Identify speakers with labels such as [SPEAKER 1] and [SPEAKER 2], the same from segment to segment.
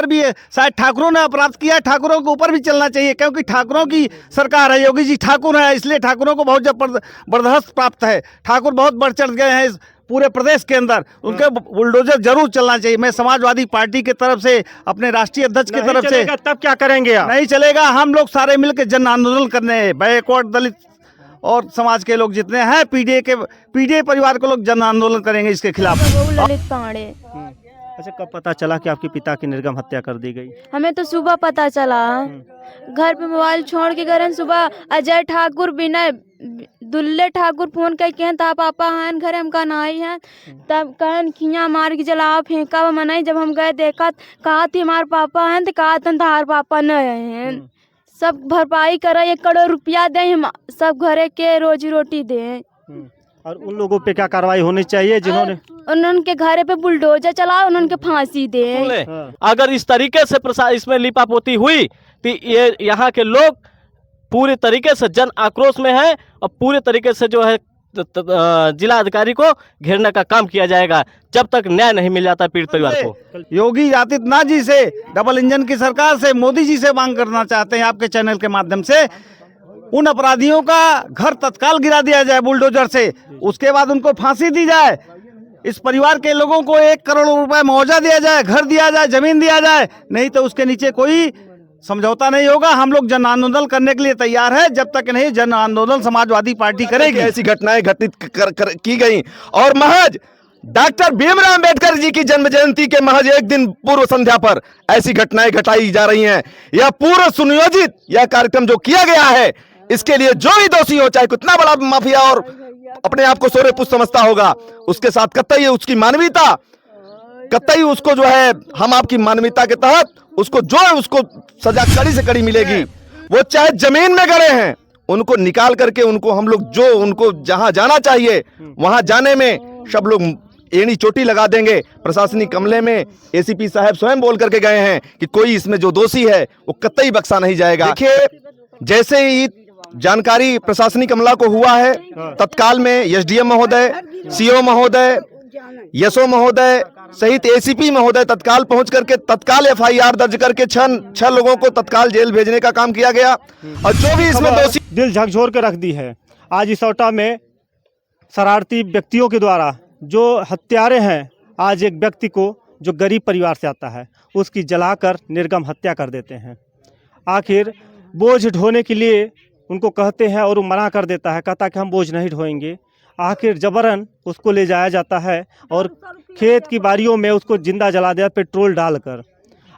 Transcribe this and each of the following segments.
[SPEAKER 1] ऊपर भी शायद ठाकुरों ने अपराध किया, ठाकुरों के ऊपर भी चलना चाहिए, क्योंकि ठाकुरों की सरकार है, योगी जी ठाकुर है, इसलिए ठाकुरों को बहुत बर्दाश्त प्राप्त है। ठाकुर बहुत बढ़ चढ़ गए हैं इस पूरे प्रदेश के अंदर, उनके बुलडोजर जरूर चलना चाहिए। मैं समाजवादी पार्टी की तरफ से, अपने राष्ट्रीय अध्यक्ष की तरफ से,
[SPEAKER 2] तब क्या करेंगे आप?
[SPEAKER 1] नहीं चलेगा, हम लोग सारे मिलकर जन आंदोलन करने हैं। बैकवर्ड दलित और समाज के लोग जितने हैं, पीडीए परिवार के लोग जन आंदोलन करेंगे इसके खिलाफ।
[SPEAKER 3] ललित पांडे।
[SPEAKER 2] अच्छा, कब पता चला कि आपके पिता की निर्मम हत्या कर दी गई?
[SPEAKER 3] हमें तो सुबह पता चला, घर पे मोबाइल छोड़ के गए। सुबह अजय ठाकुर, विनय दुल्ले ठाकुर फोन करके हैं, ता पापा हैं घर, हम कहा नहीं है, तब कहन खिया मार के जला फेंका मनाई। जब हम गए देखा, कहा थी हमारे पापा हैं, तो कहा था हमारे पापा नहीं हैं। सब भरपाई करे, 1 करोड़ रुपया दे, हम सब घरे के रोजी रोटी दें।
[SPEAKER 2] और उन लोगों पे क्या कार्रवाई होनी चाहिए जिन्होंने
[SPEAKER 3] उनके घरे पे बुलडोजर चला, उनके फांसी दे।
[SPEAKER 4] अगर इस तरीके से इसमें लिपापोती हुई तो ये यहाँ के लोग पूरे तरीके से जन आक्रोश में है और पूरे तरीके से जो है जिला अधिकारी को घेरने का काम किया जाएगा जब तक न्याय नहीं मिल जाता पीड़ित परिवार को।
[SPEAKER 1] योगी आदित्यनाथ जी से, डबल इंजन की सरकार से, मोदी जी से मांग करना चाहते हैं आपके चैनल के माध्यम से, उन अपराधियों का घर तत्काल गिरा दिया जाए बुलडोजर से, उसके बाद उनको फांसी दी जाए। इस परिवार के लोगों को 1 करोड़ रुपए मुआवजा दिया जाए, घर दिया जाए, जमीन दिया जाए, नहीं तो उसके नीचे कोई समझौता नहीं होगा। हम लोग जन आंदोलन करने के लिए तैयार है, जब तक नहीं जन आंदोलन समाजवादी पार्टी करेगी।
[SPEAKER 5] ऐसी घटनाएं घटित की गई और महज डॉक्टर भीमराव अंबेडकर जी की जन्म जयंती के महज 1 दिन पूर्व संध्या पर ऐसी घटनाएं घटाई जा रही हैं। यह पूर्व सुनियोजित यह कार्यक्रम जो किया गया है, इसके लिए जो भी दोषी हो, चाहे कितना बड़ा माफिया और अपने आप को सोरे पुष्ट समझता होगा, उसके साथ कतई उसकी मानवीयता, कतई उसको जो है हम आपकी मानवीयता के तहत उसको जो है उसको सजा कड़ी से कड़ी मिलेगी। वो चाहे जमीन में गड़े हैं, उनको निकाल करके उनको हम लोग जो उनको जहां जाना चाहिए वहां जाने में सब लोग एड़ी चोटी लगा देंगे। प्रशासनिक अमले में एसीपी साहब स्वयं बोल करके गए हैं कि कोई इसमें जो दोषी है वो कतई बख्शा नहीं जाएगा। देखिए, जैसे ही जानकारी प्रशासनिक अमला को हुआ है, तत्काल में एसडीएम महोदय, सीओ महोदय, यशो महोदय सहित एसीपी महोदय तत्काल पहुंच करके तत्काल एफआईआर दर्ज करके 6 लोगों को तत्काल जेल भेजने का काम किया गया। और जो भी इसमें दोषी,
[SPEAKER 2] दिल झकझोर के रख दी है। आज इसौटा में शरारती व्यक्तियों के द्वारा जो हत्यारे हैं, आज एक व्यक्ति को जो गरीब परिवार से आता है उसकी जलाकर निर्मम हत्या कर देते हैं। आखिर बोझ ढोने के लिए उनको कहते हैं और वो मना कर देता है, कहता कि हम बोझ नहीं ढोएंगे। आखिर जबरन उसको ले जाया जाता है और खेत की बारियों में उसको जिंदा जला दिया पेट्रोल डालकर।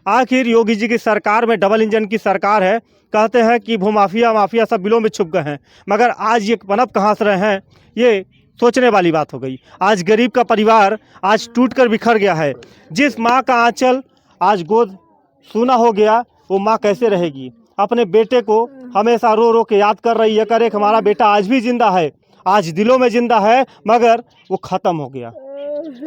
[SPEAKER 2] आखिर योगी जी की सरकार में डबल इंजन की सरकार है, कहते हैं कि भूमाफिया सब बिलों में छुप गए हैं, मगर आज ये पनप कहाँ से रहे हैं, ये सोचने वाली बात हो गई। आज गरीब का परिवार आज टूटकर बिखर गया है। जिस माँ का आंचल आज गोद सूना हो गया, वो माँ कैसे रहेगी? अपने बेटे को हमेशा रो रो के याद कर रही है, करे हमारा बेटा आज भी जिंदा है, आज दिलों में जिंदा है, मगर वो खत्म हो गया।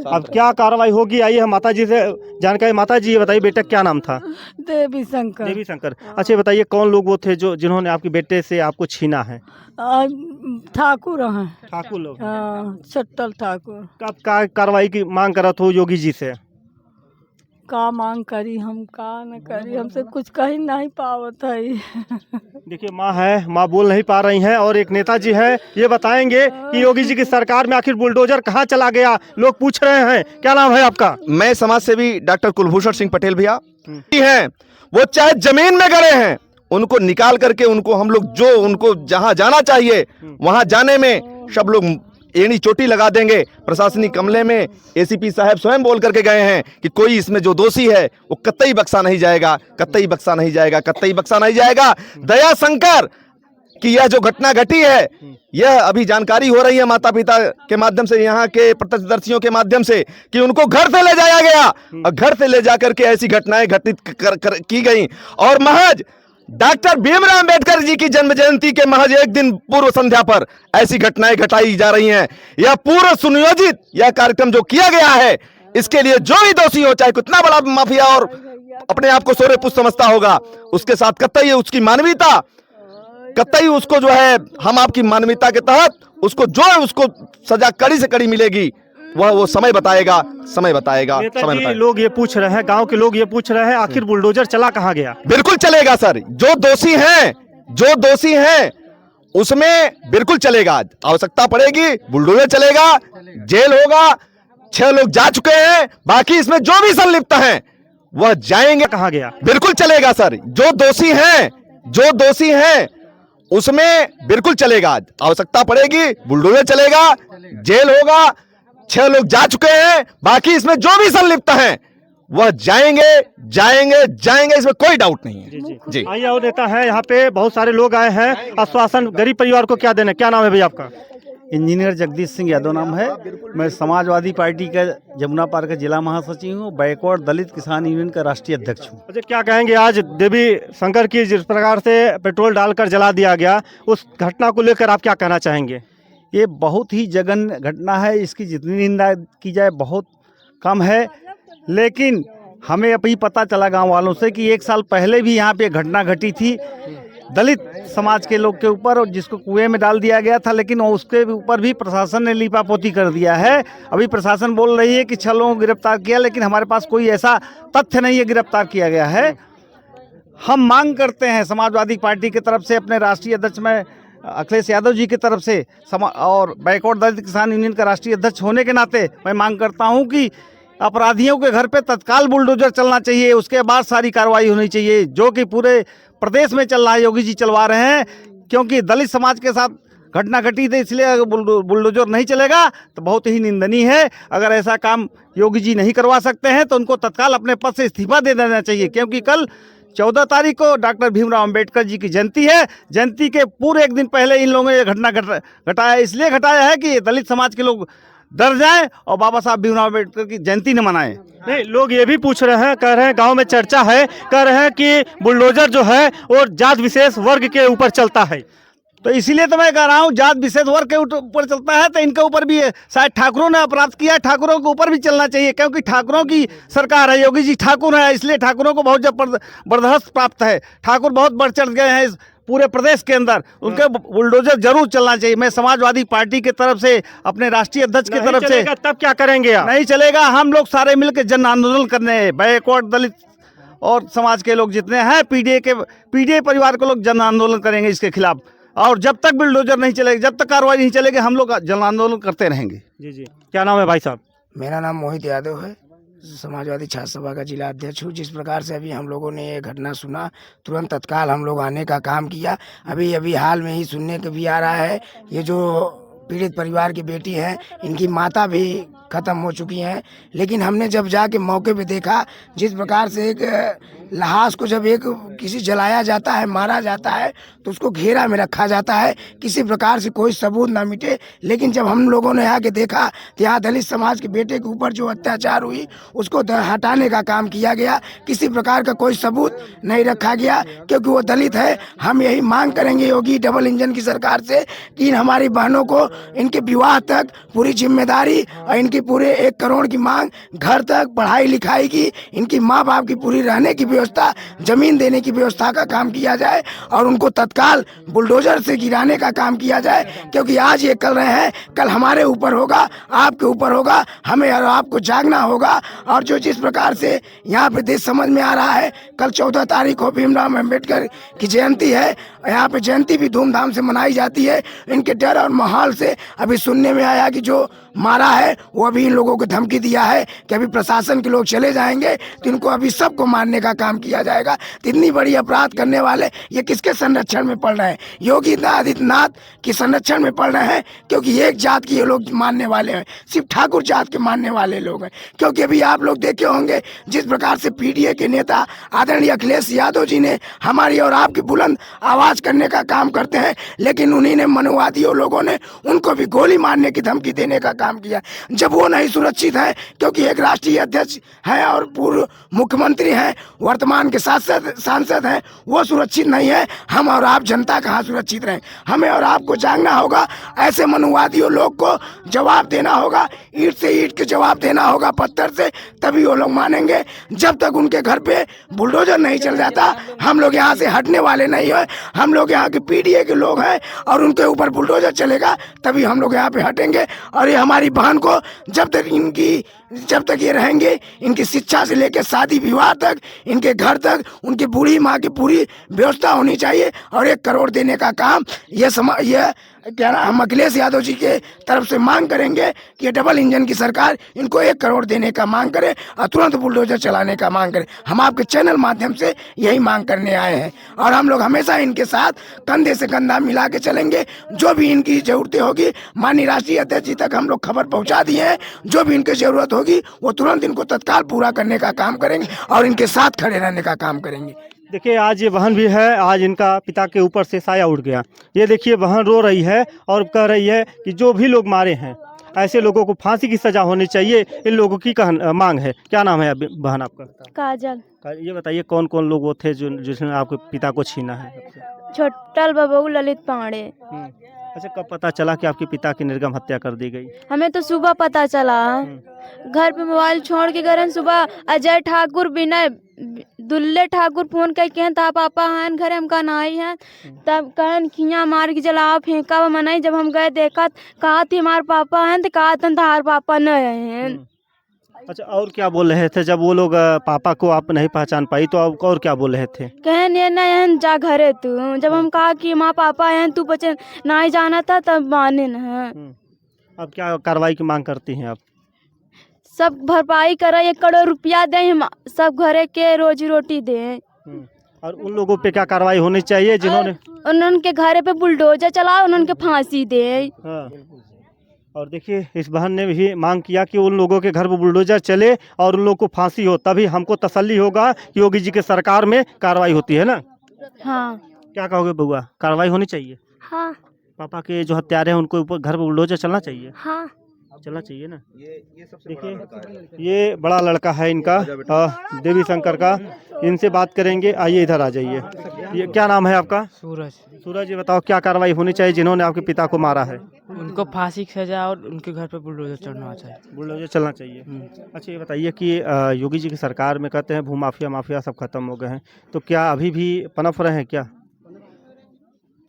[SPEAKER 2] अब क्या कार्रवाई होगी, आइए हम माता जी से जानकारी। माता जी ये बताइए, बेटा क्या नाम था?
[SPEAKER 6] देवी शंकर।
[SPEAKER 2] देवी शंकर। अच्छा बताइए, कौन लोग वो थे जो जिन्होंने आपके बेटे से आपको छीना है?
[SPEAKER 6] ठाकुर हैं।
[SPEAKER 2] ठाकुर लोग?
[SPEAKER 6] छट्टल ठाकुर।
[SPEAKER 2] कब का कार्रवाई की मांग करा था योगी जी से?
[SPEAKER 6] का मांग करी, हम का न करी, हमसे कुछ कहीं नहीं पावत है।
[SPEAKER 2] देखिए, माँ है, माँ बोल नहीं पा रही हैं, और एक नेताजी है, ये बताएंगे कि योगी जी की सरकार में आखिर बुलडोजर कहाँ चला गया, लोग पूछ रहे हैं। क्या नाम है आपका?
[SPEAKER 5] मैं समाज सेवी डॉक्टर कुलभूषण सिंह पटेल भैया हैं। वो चाहे जमीन में गड़े हैं, उनको निकाल करके उनको हम लोग जो उनको जहां जाना चाहिए वहां जाने में सब लोग एड़ी चोटी लगा देंगे। प्रशासनिक अमले में एसीपी साहब स्वयं बोल करके गए हैं कि कोई इसमें जो दोषी है वो कतई बख्शा नहीं जाएगा, कतई बख्शा नहीं जाएगा, कतई बख्शा नहीं जाएगा। दया शंकर कि यह जो घटना घटी है, यह अभी जानकारी हो रही है माता पिता के माध्यम से, यहाँ के प्रत्यक्षदर्शियों के माध्यम से, कि उनको घर से ले जाया गया और घर से ले जाकर के ऐसी घटनाएं घटित की गई। और महज डॉक्टर भीमराव अंबेडकर जी की जन्म जयंती के महज 1 दिन पूर्व संध्या पर ऐसी घटनाएं घटाई जा रही हैं। यह पूर्व सुनियोजित यह कार्यक्रम जो किया गया है, इसके लिए जो भी दोषी हो, चाहे कितना बड़ा माफिया और अपने आप को सोरे पुष्ट समझता होगा, उसके साथ कतई उसकी मानवीयता, कतई उसको जो है हम आपकी मानवीयता के तहत उसको जो है उसको सजा कड़ी से कड़ी मिलेगी। वो समय बताएगा, समय बताएगा, समय
[SPEAKER 2] नेताजी,
[SPEAKER 5] बताएगा।
[SPEAKER 2] लोग ये पूछ रहे हैं, गांव के लोग ये पूछ रहे हैं, आखिर बुलडोजर चला कहाँ गया?
[SPEAKER 5] बिल्कुल चलेगा सर, जो दोषी हैं उसमें बिल्कुल चलेगा। आवश्यकता पड़ेगी बुलडोजर चलेगा, जेल होगा। 6 लोग जा चुके हैं, बाकी इसमें जो भी संलिप्त हैं वह जाएंगे।
[SPEAKER 2] कहाँ गया?
[SPEAKER 5] बिल्कुल चलेगा सर, जो दोषी हैं उसमें बिल्कुल चलेगा। आवश्यकता पड़ेगी बुलडोजर चलेगा, जेल होगा। 6 लोग जा चुके हैं, बाकी इसमें जो भी संलिप्त हैं वह जाएंगे, इसमें कोई डाउट नहीं है। जी
[SPEAKER 2] आइए, और नेता है यहाँ पे, बहुत सारे लोग आए हैं। आश्वासन गरीब परिवार को क्या देना? क्या नाम है भैया आपका?
[SPEAKER 1] इंजीनियर जगदीश सिंह यादव नाम है। मैं समाजवादी पार्टी का जमुना पार का जिला महासचिव हूँ, बैकवर्ड दलित किसान यूनियन का राष्ट्रीय अध्यक्ष हूँ।
[SPEAKER 2] अच्छा, क्या कहेंगे? आज देवी शंकर की जिस प्रकार से पेट्रोल डालकर जला दिया गया, उस घटना को लेकर आप क्या कहना चाहेंगे?
[SPEAKER 1] ये बहुत ही जघन्य घटना है, इसकी जितनी निंदा की जाए बहुत कम है। लेकिन हमें अभी पता चला गांव वालों से कि 1 साल पहले भी यहाँ पे घटना घटी थी दलित समाज के लोग के ऊपर, और जिसको कुएं में डाल दिया गया था, लेकिन उसके ऊपर भी प्रशासन ने लीपापोती कर दिया है। अभी प्रशासन बोल रही है कि 6 लोगों को गिरफ्तार किया, लेकिन हमारे पास कोई ऐसा तथ्य नहीं है गिरफ्तार किया गया है। हम मांग करते हैं समाजवादी पार्टी की तरफ से, अपने राष्ट्रीय अध्यक्ष में अखिलेश यादव जी की तरफ से, और बैकवर्ड दलित किसान यूनियन का राष्ट्रीय अध्यक्ष होने के नाते मैं मांग करता हूं कि अपराधियों के घर पे तत्काल बुलडोजर चलना चाहिए, उसके बाद सारी कार्रवाई होनी चाहिए, जो कि पूरे प्रदेश में चल रहा है। योगी जी चलवा रहे हैं, क्योंकि दलित समाज के साथ घटना घटी थी, इसलिए अगर बुलडोजर नहीं चलेगा तो बहुत ही निंदनीय है। अगर ऐसा काम योगी जी नहीं करवा सकते हैं तो उनको तत्काल अपने पद से इस्तीफा दे देना चाहिए, क्योंकि कल 14 तारीख को डॉक्टर भीमराव अंबेडकर जी की जयंती है। जयंती के पूरे 1 दिन पहले इन लोगों ने घटना घटाया, इसलिए घटाया है कि दलित समाज के लोग डर जाएं और बाबा साहब भीमराव अंबेडकर की जयंती न मनाएं।
[SPEAKER 2] नहीं, लोग ये भी पूछ रहे हैं, कह रहे हैं गांव में चर्चा है, कह रहे हैं कि बुलडोजर जो है वो जात विशेष वर्ग के ऊपर चलता है।
[SPEAKER 1] तो इसीलिए तो मैं कह रहा हूँ, जात विशेष वर्ग के ऊपर चलता है तो इनके ऊपर भी शायद ठाकुरों ने अपराध किया है, ठाकुरों के ऊपर भी चलना चाहिए, क्योंकि ठाकुरों की सरकार है, योगी जी ठाकुर है, इसलिए ठाकुरों को बहुत बर्दाश्त प्राप्त है। ठाकुर बहुत बढ़ चढ़ गए हैं इस पूरे प्रदेश के अंदर, उनके बुलडोजर जरूर चलना चाहिए। मैं समाजवादी पार्टी की तरफ से, अपने राष्ट्रीय अध्यक्ष की तरफ से,
[SPEAKER 2] तब क्या करेंगे आप?
[SPEAKER 1] नहीं चलेगा, हम लोग सारे मिलकर जन आंदोलन करने, बैकवर्ड दलित और समाज के लोग जितने हैं, पीडीए परिवार के लोग जन आंदोलन करेंगे इसके खिलाफ। और जब तक बुलडोजर नहीं चलेगा, जब तक कार्रवाई नहीं चलेगी, हम लोग जन आंदोलन करते रहेंगे।
[SPEAKER 2] जी, क्या नाम है भाई साहब?
[SPEAKER 7] मेरा नाम मोहित यादव है, समाजवादी छात्र सभा का जिला अध्यक्ष हूँ। जिस प्रकार से अभी हम लोगों ने ये घटना सुना, तुरंत तत्काल हम लोग आने का काम किया। अभी हाल में ही सुनने को भी आ रहा है, ये जो पीड़ित परिवार की बेटी हैं, इनकी माता भी ख़त्म हो चुकी हैं। लेकिन हमने जब जाके मौके पे देखा, जिस प्रकार से एक लाश को जब एक किसी जलाया जाता है, मारा जाता है, तो उसको घेरा में रखा जाता है, किसी प्रकार से कोई सबूत ना मिटे। लेकिन जब हम लोगों ने आके देखा तो यहाँ दलित समाज के बेटे के ऊपर जो अत्याचार हुई, उसको हटाने का काम किया गया, किसी प्रकार का कोई सबूत नहीं रखा गया, क्योंकि वो दलित है। हम यही मांग करेंगे योगी डबल इंजन की सरकार से कि इन हमारी बहनों को इनके विवाह तक पूरी जिम्मेदारी और इनकी पूरे 1 करोड़ की मांग, घर तक पढ़ाई लिखाई की, इनकी माँ बाप की पूरी रहने की व्यवस्था, जमीन देने की व्यवस्था का काम किया जाए और उनको तत्काल बुलडोजर से गिराने का काम किया जाए। क्योंकि आज ये कर रहे हैं, कल हमारे ऊपर होगा, आपके ऊपर होगा, हमें और आपको जागना होगा। और जो जिस प्रकार से यहाँ पे देश समझ में आ रहा है, कल 14 तारीख को भीमराव अंबेडकर की जयंती है, यहाँ पे जयंती भी धूमधाम से मनाई जाती है। इनके डर और माहौल से अभी सुनने में आया कि जो मारा है वो अभी इन लोगों को धमकी दिया है कि अभी प्रशासन के लोग चले जाएंगे तो इनको अभी सबको मारने का काम किया जाएगा। तो इतनी बड़ी अपराध करने वाले ये किसके संरक्षण में पड़ रहे हैं? योगी आदित्यनाथ की संरक्षण में पड़ रहे हैं, क्योंकि एक जात के ये लोग मानने वाले हैं, सिर्फ ठाकुर जात के मानने वाले लोग हैं। क्योंकि अभी आप लोग देखे होंगे जिस प्रकार से पीडीए के नेता आदरणीय अखिलेश यादव जी ने हमारी और आपकी बुलंद आवाज करने का काम करते हैं, लेकिन उन्हीं ने मनुवादियों लोगों ने उनको भी गोली मारने की धमकी देने का काम किया। जब वो नहीं सुरक्षित है, क्योंकि एक राष्ट्रीय अध्यक्ष है और पूर्व मुख्यमंत्री हैं, वर्तमान के सांसद हैं, वो सुरक्षित नहीं है, हम और आप जनता कहाँ सुरक्षित रहें? हमें और आपको जागना होगा, ऐसे मनुवादियों लोग को जवाब देना होगा, ईंट से ईंट के जवाब देना होगा, पत्थर से, तभी वो लोग मानेंगे। जब तक उनके घर पे बुलडोजर नहीं चल जाता, हम लोग यहाँ से हटने वाले नहीं है। हम लोग यहाँ के पीडीए के लोग हैं और उनके ऊपर बुलडोजर चलेगा तभी हम लोग यहाँ पे हटेंगे। और ये हमारी बहन को जब तक ये रहेंगे, इनकी शिक्षा से लेकर शादी विवाह तक, इनके घर तक, उनकी बूढ़ी माँ की पूरी व्यवस्था होनी चाहिए। और 1 करोड़ देने का काम ये क्या हम अखिलेश यादव जी के तरफ से मांग करेंगे कि ये डबल इंजन की सरकार इनको 1 करोड़ देने का मांग करे और तुरंत बुलडोजर चलाने का मांग करे। हम आपके चैनल माध्यम से यही मांग करने आए हैं और हम लोग हमेशा इनके साथ कंधे से कंधा मिला के चलेंगे। जो भी इनकी जरूरतें होगी, माननीय राष्ट्रीय अध्यक्ष जी तक हम लोग खबर पहुंचा दिए हैं। जो भी इनकी जरूरत होगी वो तुरंत इनको तत्काल पूरा करने का काम करेंगे और इनके साथ खड़े रहने का काम करेंगे।
[SPEAKER 2] देखिए, आज ये बहन भी है, आज इनका पिता के ऊपर से साया उड़ गया। ये देखिए, बहन रो रही है और कह रही है कि जो भी लोग मारे हैं ऐसे लोगों को फांसी की सजा होनी चाहिए, इन लोगों की मांग है। क्या नाम है बहन आपका?
[SPEAKER 3] काजल।
[SPEAKER 2] ये बताइए कौन कौन लोग वो थे जिसने आपके पिता को छीना है?
[SPEAKER 3] छोटल बबू ललित पांडे।
[SPEAKER 2] अच्छा, कब पता चला कि आपके पिता की निर्गम हत्या कर दी गई?
[SPEAKER 3] हमें तो सुबह पता चला। घर पे मोबाइल छोड़ के गए सुबह अजय ठाकुर विनय दुल्ले ठाकुर फोन करके हैं ता पापा हैं घर हम का नाई हैं, तब कहन खिया मार के जला फेंका मनाई। जब हम गए देखा कहा थी हमारे पापा हैं तो कहा तार पापा न हैं।
[SPEAKER 2] अच्छा, और क्या बोल रहे थे जब वो लोग पापा को आप नहीं पहचान पाई तो आप और क्या बोल रहे थे?
[SPEAKER 3] कहन ये नहीं जा घरे तू। जब हम कहा कि माँ पापा हैं तू बच्चे नहीं जाना था तब माने न।
[SPEAKER 2] अब क्या कार्रवाई की मांग करती हैं आप?
[SPEAKER 3] सब भरपाई करे, 1 करोड़ रुपया दे, हम सब घरे के रोजी रोटी दे।
[SPEAKER 2] और उन लोगों पे क्या कार्रवाई होनी चाहिए जिन्होंने
[SPEAKER 3] उनके घरे पे बुलडोजर चला, उनके फांसी दे।
[SPEAKER 2] हाँ। और देखिए, इस बहन ने भी मांग किया कि उन लोगों के घर पर बुलडोजर चले और उन लोगों को फांसी हो, तभी हमको तसल्ली होगा कि योगी जी के सरकार में कार्रवाई होती है ना।
[SPEAKER 3] हाँ।
[SPEAKER 2] क्या कहोगे बउआ, कार्रवाई होनी चाहिए?
[SPEAKER 3] हाँ।
[SPEAKER 2] पापा के जो हत्यारे हैं उनको ऊपर घर पर बुलडोजर चलना चाहिए?
[SPEAKER 3] हाँ।
[SPEAKER 2] चलना चाहिए ना। देखिए, ये बड़ा लड़का है इनका, देवी शंकर का। इनसे बात करेंगे, आइए इधर आ जाइए। ये क्या नाम है आपका?
[SPEAKER 8] सूरज।
[SPEAKER 2] सूरज, ये बताओ क्या कार्रवाई होनी चाहिए जिन्होंने आपके पिता को मारा है?
[SPEAKER 8] उनको फांसी की सजा और उनके घर पे बुलडोजर चढ़ना चाहिए।
[SPEAKER 2] बुलडोजर चलना चाहिए। अच्छा, ये बताइए कि योगी जी की सरकार में कहते हैं भूमाफिया माफिया सब खत्म हो गए हैं, तो क्या अभी भी पनप रहे हैं क्या?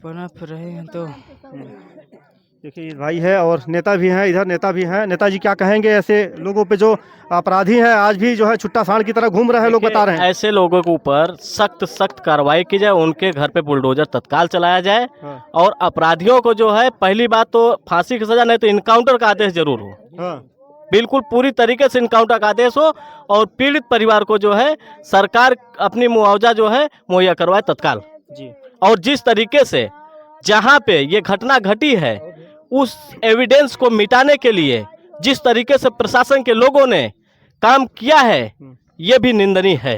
[SPEAKER 8] पनप रहे हैं तो
[SPEAKER 2] देखिए, ये भाई है और नेता भी हैं, इधर नेता भी हैं। नेताजी क्या कहेंगे ऐसे लोगों पे जो अपराधी हैं, आज भी जो है छुट्टा सांड की तरह घूम रहे हैं, लोग बता रहे हैं?
[SPEAKER 4] ऐसे लोगों के ऊपर सख्त कार्रवाई की जाए, उनके घर पे बुलडोजर तत्काल चलाया जाए।
[SPEAKER 2] हाँ।
[SPEAKER 4] और अपराधियों को जो है, पहली बात तो फांसी की सजा नहीं तो इनकाउंटर का आदेश जरूर हो।
[SPEAKER 2] हाँ।
[SPEAKER 4] बिल्कुल पूरी तरीके से इनकाउंटर का आदेश हो और पीड़ित परिवार को जो है सरकार अपनी मुआवजा जो है मुहैया करवाए तत्काल
[SPEAKER 2] जी।
[SPEAKER 4] और जिस तरीके से जहाँ पे ये घटना घटी है उस एविडेंस को मिटाने के लिए जिस तरीके से प्रशासन के लोगों ने काम किया है ये भी निंदनीय है।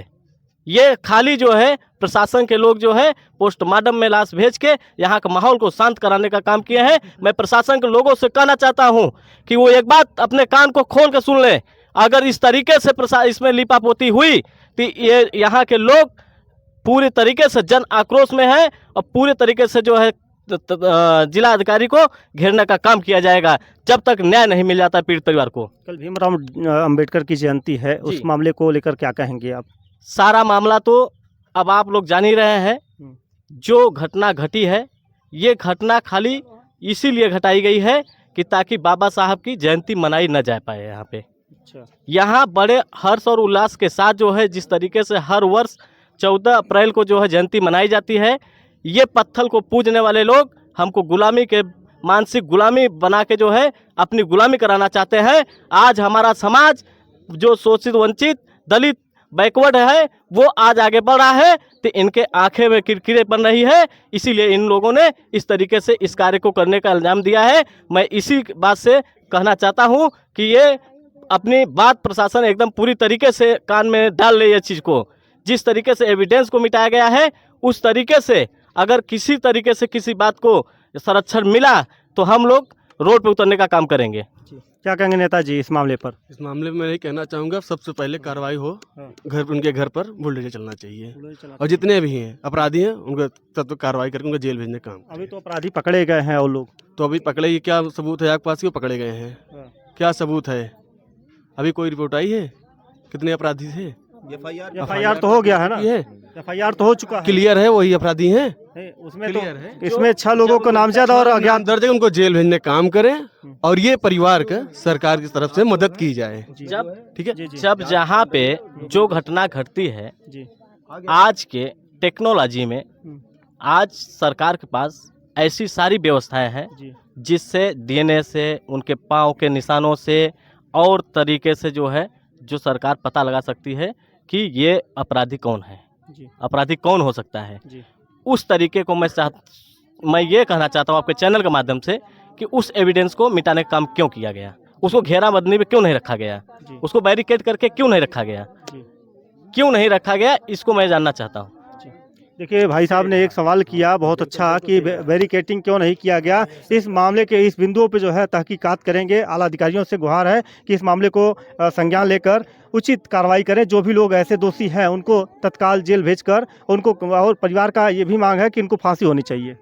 [SPEAKER 4] ये खाली जो है प्रशासन के लोग जो है पोस्टमार्टम में लाश भेज के यहाँ के माहौल को शांत कराने का काम किए हैं। मैं प्रशासन के लोगों से कहना चाहता हूँ कि वो एक बात अपने कान को खोल के सुन लें। अगर इस तरीके से इसमें लिपापोती हुई तो ये यहाँ के लोग पूरी तरीके से जन आक्रोश में हैं और पूरे तरीके से जो है जिला अधिकारी को घेरने का काम किया जाएगा जब तक न्याय नहीं मिल जाता पीड़ित परिवार को।
[SPEAKER 2] कल भीमराव अंबेडकर की जयंती है, उस मामले को लेकर क्या कहेंगे आप?
[SPEAKER 4] सारा मामला तो अब आप लोग जान ही रहे हैं। जो घटना घटी है ये घटना खाली इसीलिए घटाई गई है कि ताकि बाबा साहब की जयंती मनाई न जा पाए। यहाँ पे यहाँ बड़े हर्ष और उल्लास के साथ जो है जिस तरीके से हर वर्ष 14 अप्रैल को जो है जयंती मनाई जाती है, ये पत्थर को पूजने वाले लोग हमको गुलामी के मानसिक गुलामी बना के जो है अपनी गुलामी कराना चाहते हैं। आज हमारा समाज जो शोषित वंचित दलित बैकवर्ड है वो आज आगे बढ़ रहा है तो इनके आंखें में किरकिरे बन रही है, इसीलिए इन लोगों ने इस तरीके से इस कार्य को करने का इल्जाम दिया है। मैं इसी बात से कहना चाहता हूँ कि ये अपनी बात प्रशासन एकदम पूरी तरीके से कान में डाल ले। ये चीज़ को जिस तरीके से एविडेंस को मिटाया गया है उस तरीके से अगर किसी तरीके से किसी बात को संरक्षण मिला तो हम लोग रोड पे उतरने का काम करेंगे।
[SPEAKER 2] क्या कहेंगे नेताजी इस मामले पर?
[SPEAKER 9] इस मामले में मैं यही कहना चाहूँगा, सबसे पहले कार्रवाई हो, उनके घर पर बुलडोजर चलना चाहिए और जितने भी हैं अपराधी हैं उनको तब कार्रवाई करके उनको जेल भेजने का काम।
[SPEAKER 2] अभी तो अपराधी पकड़े गए हैं और लोग
[SPEAKER 9] तो अभी पकड़े, क्या सबूत है आपके पास कि वो पकड़े गए हैं? क्या सबूत है? अभी कोई रिपोर्ट आई है कितने अपराधी थे?
[SPEAKER 2] एफआईआर तो हो गया है ना? एफआईआर तो हो चुका है,
[SPEAKER 9] क्लियर है वही अपराधी हैं।
[SPEAKER 2] उसमें
[SPEAKER 9] क्लियर है।
[SPEAKER 2] इसमें 6 लोगों को नामजद और अज्ञात
[SPEAKER 9] दर्ज है, उनको जेल भेजने काम करें और ये परिवार का सरकार की तरफ से मदद की जाए।
[SPEAKER 4] जब
[SPEAKER 9] ठीक है।
[SPEAKER 4] जब जहाँ पे जो घटना घटती है
[SPEAKER 2] जी
[SPEAKER 4] आज के टेक्नोलॉजी में, आज सरकार के पास ऐसी सारी व्यवस्थाएं हैं
[SPEAKER 2] जी
[SPEAKER 4] जिससे डीएनए से, उनके पाँव के निशानों से और तरीके से जो है जो सरकार पता लगा सकती है कि ये अपराधी कौन है,
[SPEAKER 2] जी
[SPEAKER 4] अपराधी कौन हो सकता है।
[SPEAKER 2] जी
[SPEAKER 4] उस तरीके को मैं ये कहना चाहता हूँ आपके चैनल के माध्यम से कि उस एविडेंस को मिटाने का काम क्यों किया गया, उसको घेराबंदी में क्यों नहीं रखा गया,
[SPEAKER 2] जी
[SPEAKER 4] उसको बैरिकेड करके क्यों नहीं रखा गया,
[SPEAKER 2] जी
[SPEAKER 4] क्यों नहीं रखा गया, इसको मैं जानना चाहता हूँ।
[SPEAKER 2] देखिए भाई साहब ने एक सवाल किया बहुत अच्छा कि बैरिकेटिंग क्यों नहीं किया गया। इस मामले के इस बिंदुओं पे जो है तहकीकात करेंगे। आला अधिकारियों से गुहार है कि इस मामले को संज्ञान लेकर उचित कार्रवाई करें। जो भी लोग ऐसे दोषी हैं उनको तत्काल जेल भेजकर उनको, और परिवार का ये भी मांग है कि इनको फांसी होनी चाहिए।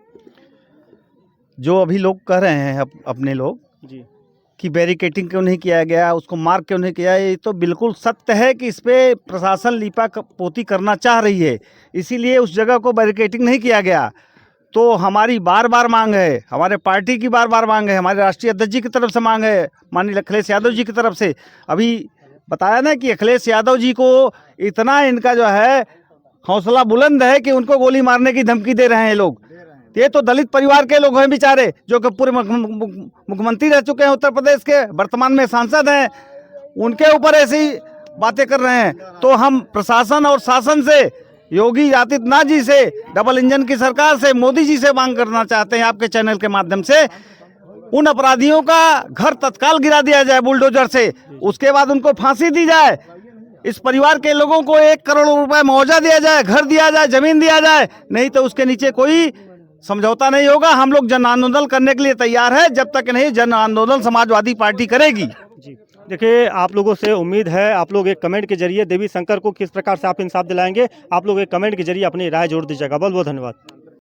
[SPEAKER 1] जो अभी लोग कह रहे हैं अपने लोग
[SPEAKER 2] जी
[SPEAKER 1] कि बैरिकेटिंग क्यों नहीं किया गया, उसको मार्क क्यों नहीं किया, ये तो बिल्कुल सत्य है कि इस पे प्रशासन लीपा पोती करना चाह रही है, इसीलिए उस जगह को बैरिकेटिंग नहीं किया गया। तो हमारी बार बार मांग है, हमारे पार्टी की बार बार मांग है, हमारे राष्ट्रीय अध्यक्ष जी की तरफ से मांग है, माननीय अखिलेश यादव जी की तरफ से। अभी बताया ना कि अखिलेश यादव जी को इतना इनका जो है हौसला बुलंद है कि उनको गोली मारने की धमकी दे रहे हैं लोग। ये तो दलित परिवार के लोग हैं बेचारे, जो कि पूर्व मुख्यमंत्री रह चुके हैं उत्तर प्रदेश के, वर्तमान में सांसद हैं, उनके ऊपर ऐसी बातें कर रहे हैं। तो हम प्रशासन और शासन से, योगी आदित्यनाथ जी से, डबल इंजन की सरकार से, मोदी जी से मांग करना चाहते हैं आपके चैनल के माध्यम से, उन अपराधियों का घर तत्काल गिरा दिया जाए बुलडोजर से, उसके बाद उनको फांसी दी जाए। इस परिवार के लोगों को 1 करोड़ रुपए मुआवजा दिया जाए, घर दिया जाए, जमीन दिया जाए, नहीं तो उसके नीचे कोई समझौता नहीं होगा। हम लोग जन आंदोलन करने के लिए तैयार है, जब तक नहीं जन आंदोलन समाजवादी पार्टी करेगी।
[SPEAKER 2] जी देखिए, आप लोगों से उम्मीद है आप लोग एक कमेंट के जरिए देवी शंकर को किस प्रकार से आप इंसाफ दिलाएंगे, आप लोग एक कमेंट के जरिए अपनी राय जोड़ दीजिएगा। बहुत बहुत धन्यवाद।